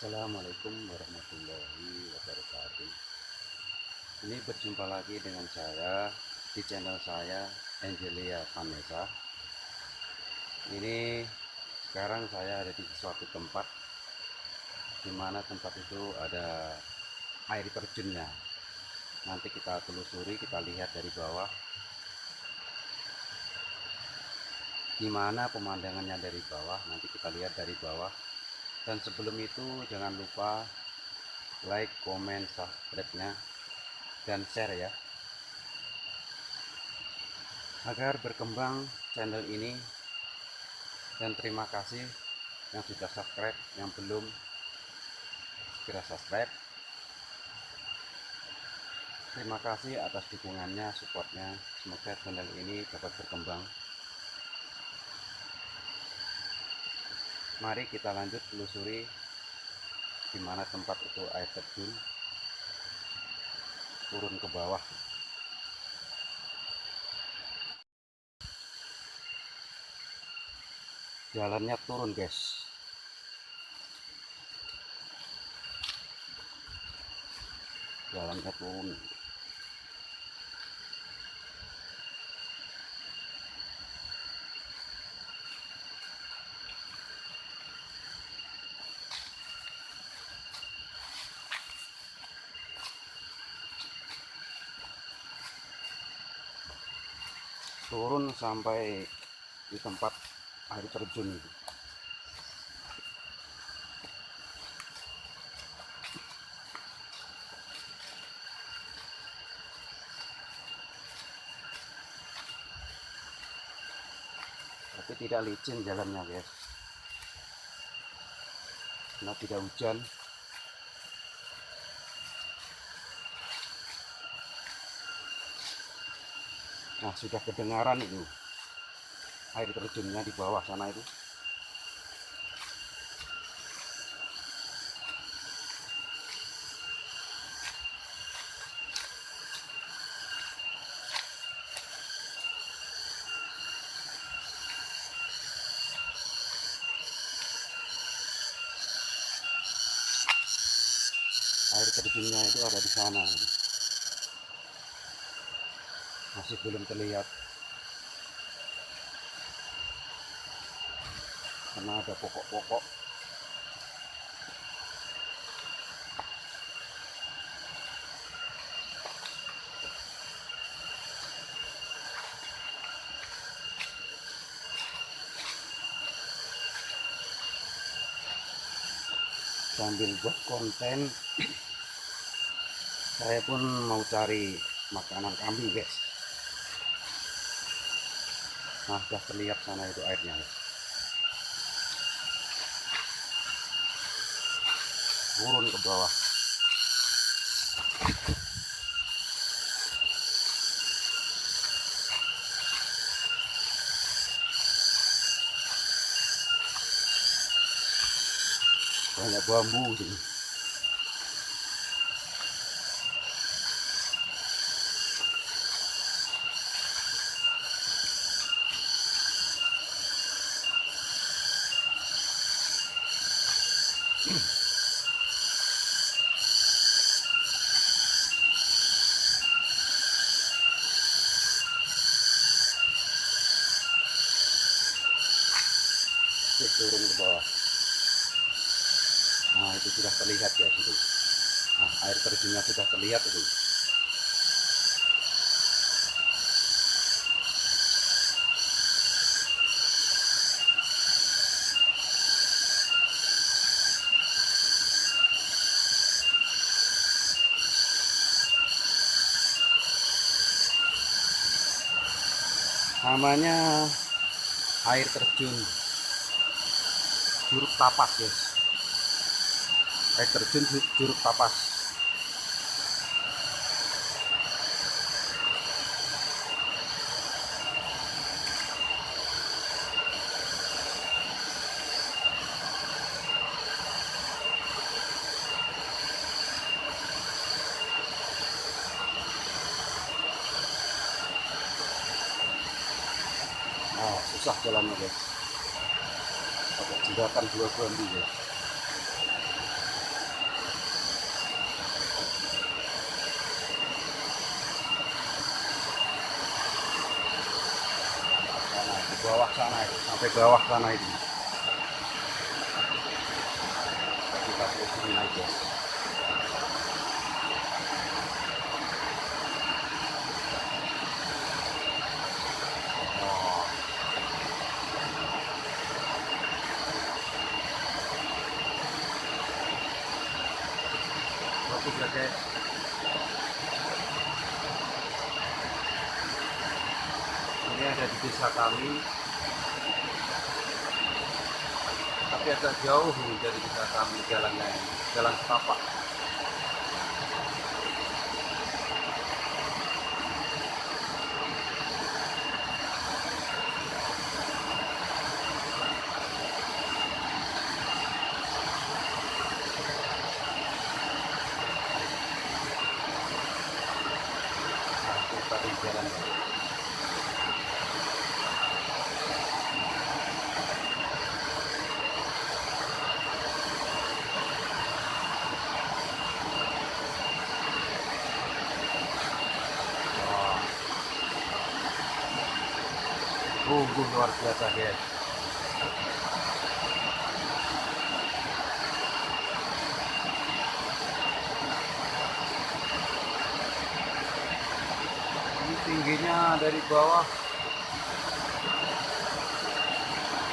Assalamualaikum warahmatullahi wabarakatuh. Ini berjumpa lagi dengan saya di channel saya, Angelia Vanessa. Ini sekarang saya ada di suatu tempat, di mana tempat itu ada air terjunnya. Nanti kita telusuri, kita lihat dari bawah gimana pemandangannya dari bawah. Nanti kita lihat dari bawah. Dan sebelum itu jangan lupa like, komen, subscribe-nya dan share ya, agar berkembang channel ini. Dan terima kasih yang sudah subscribe, yang belum segera subscribe. Terima kasih atas dukungannya, supportnya. Semoga channel ini dapat berkembang. Mari kita lanjut telusuri di mana tempat itu air terjun turun ke bawah. Jalannya turun, guys. Jalannya turun. Turun sampai di tempat air terjun itu. Tapi tidak licin jalannya, guys, karena tidak hujan. Nah, sudah kedengaran itu air terjunnya di bawah sana itu. Air terjunnya itu ada di sana. Masih belum terlihat karena ada pokok-pokok. Sambil buat konten, saya pun mau cari makanan kambing, guys. Nah, sudah terlihat sana itu airnya, guys. Turun ke bawah. Banyak bambu sini. Turun ke bawah. Nah, itu sudah terlihat, ya, itu. Nah, air terjunnya sudah terlihat itu. Namanya air terjun Curug Tapas, guys. Air terjun Curug Tapas. Nah, susah jalannya, guys. Pakai jembatan dua bambu, guys. bawah sana itu, sampai bawah sana itu. Kita terusin naik guys. Oh. Bagus ya guys. Ini ada di desa kami, tapi agak jauh nih dari desa kami jalannya ini. Jalan setapak. Nah, itu tadi jalan. Luar biasa guys. Ini tingginya dari bawah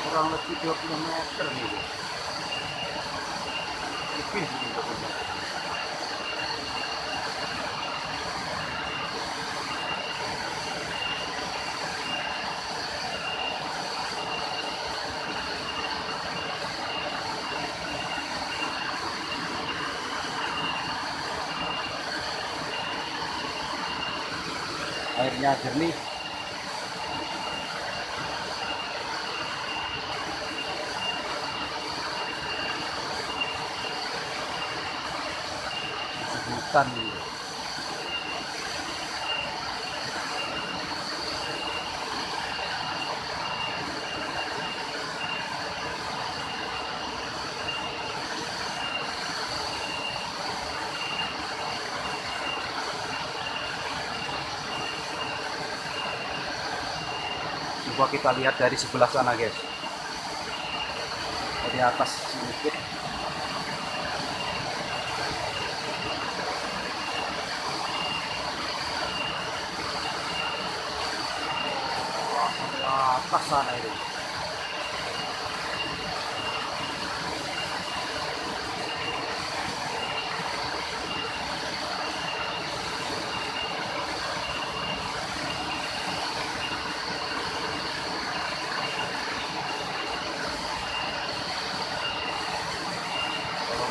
kurang lebih 20 meter nih guys. Lebih sih 20 meter. Airnya jernih. Hutan ini. Coba kita lihat dari sebelah sana guys, dari atas sedikit. Wah, sampai atas sana itu.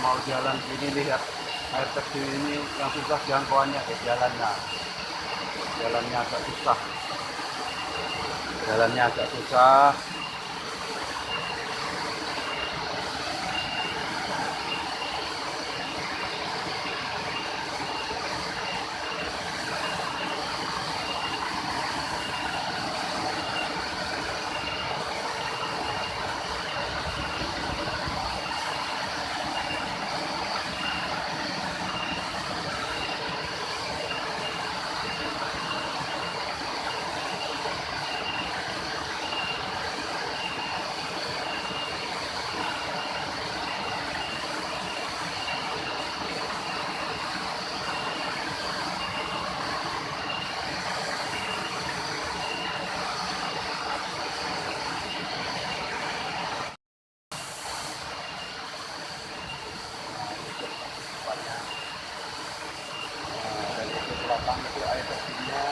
Mau jalan sini lihat air terjun ini yang susah jangkauannya ke jalannya agak susah. Nah, dan itu belakang itu air terjunnya